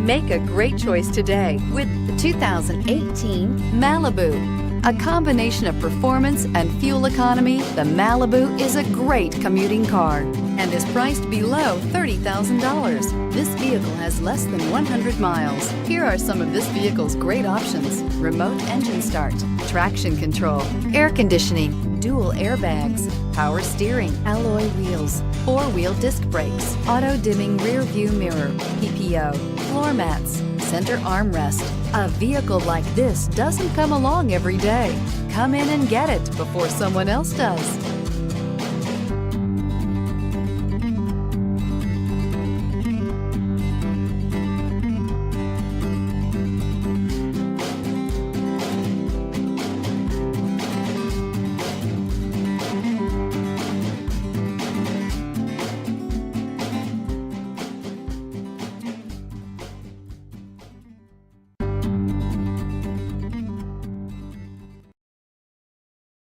Make a great choice today with the 2018 Malibu. A combination of performance and fuel economy, the Malibu is a great commuting car and is priced below $30,000. This vehicle has less than 100 miles. Here are some of this vehicle's great options: remote engine start, traction control, air conditioning, dual airbags, power steering, alloy wheels, four-wheel disc brakes, auto-dimming rear view mirror, PPO, floor mats, center armrest. A vehicle like this doesn't come along every day. Come in and get it before someone else does.